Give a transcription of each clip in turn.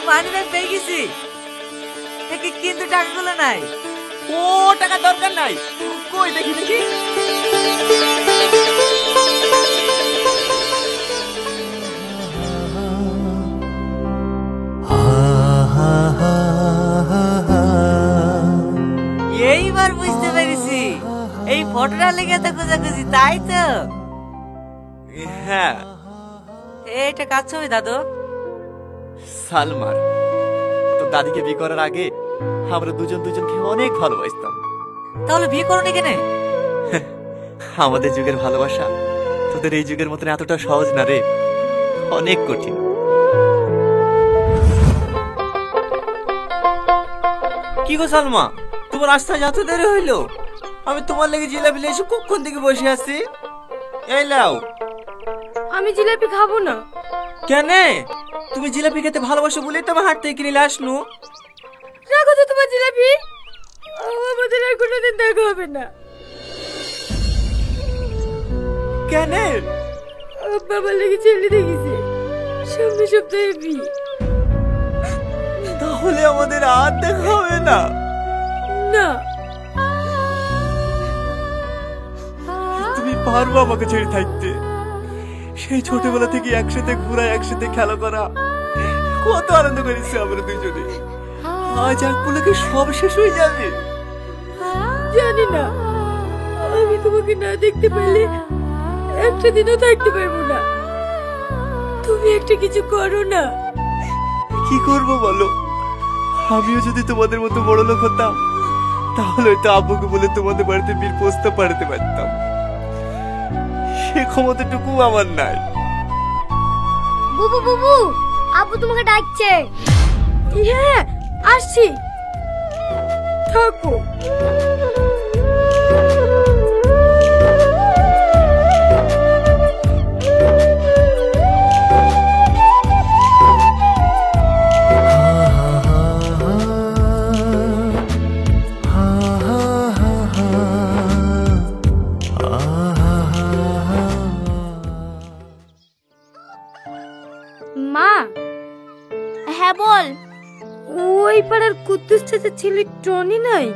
Money bag পেয়ে গেছি, কিন্তু টাকাগুলো নাই। ও টাকা দরকার নাই, কই দেখি দেখি। এইবার বুঝতে পেরেছি, এই ফটোটা লেগে তো খোঁজাখুঁজি, তাই তো? হ্যাঁ। এটা কার ছবি দাদু? সালমার। তো দাদিকে বিয়ে করার আগে আমরা দুজনকে অনেক ভালোবাসতাম। তাহলে বিয়ে করোনি কেন? আমাদের যুগের ভালোবাসা তোদের এই যুগের মতন এতটা সহজ না রে, অনেক কঠিন। কি গো সালমা, তোমার রাস্তায় যেতে দেরি হইলো? আমি তোমার লেগে জিলাপি এসে কখন থেকে বসে আছি। এই লাও। আমি জিলাপি খাবো না। কেন? তুমি জিলাপি খেতে ভালোবাসো বলেই তোমার হাট থেকে কিনে আসনু। রাখো তো তোমার জিলাপি, আমাদের আর কোনোদিন দেখা হবে না। কেন? বাবার লেগে ছেলে দেখেছে, সামনে সপ্তাহে বিয়ে। তাহলে আমাদের আর দেখা হবে না? না। তুমি পারবো আমাকে ছেড়ে থাকতে? সেই ছোটবেলা থেকে একসাথে ঘোরা, একসাথে খেলা করা, কত আনন্দ করেছি আমরা দুজনে। আজ এক পুলকে সব শেষ হয়ে যাবে। জানি না, আমি তোমাকে না দেখতে পারলে একটা দিনও থাকতে পারবো না। তুমি একটা কিছু করো না। কি করবো বলো? আমিও যদি তোমাদের মতো বড় লোক হতাম, তাহলে তো আব্বুকে বলে তোমাদের বাড়িতে বিয়ের প্রস্তাব পাঠাতে পারতাম। সে ক্ষমতাটুকু আমার নাই। বুবু বুবু, আব্বু তোমাকে ডাকছে। হ্যাঁ আসছি, থাকো। মা। হ্যাঁ বল। ওই পাড়ার কুদ্দুস চাচার ছেলে টনি নাই?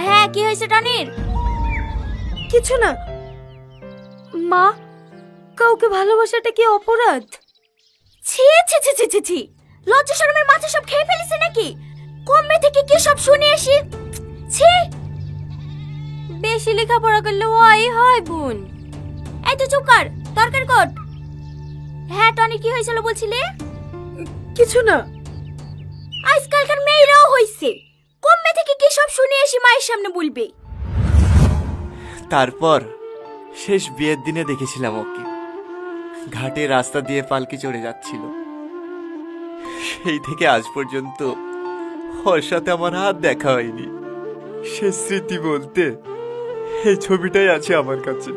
হ্যাঁ, কি হয়েছে টনির? কিছু না মা, কাউকে ভালোবাসাটা কি অপরাধ? ছি ছি ছি ছি ছি ছি, লজ্জা শরমের মাথা সব খেয়ে ফেলিস নাকি? কমবে থেকে কি সব শুনে আসি। ছি, বেশি লেখাপড়া করলে ওই হয় বোন। এই তো চুপ কর, তরকার কট। হ্যাঁ টনি, কি হয়েছিল বলছিলে? কিছু না। আজকালকার মেয়েরাও হইছে, কমবে থেকে কি সব শুনে আসি মায়ের সামনে বলবে। তারপর শেষ বিয়ের দিনে দেখেছিলাম ওকে ঘাটে রাস্তা দিয়ে পালকি চড়ে যাচ্ছিল। সেই থেকে আজ পর্যন্ত ওর সাথে আমার হাত দেখা হয়নি। সে স্মৃতি বলতে এই ছবিটাই আছে আমার কাছে।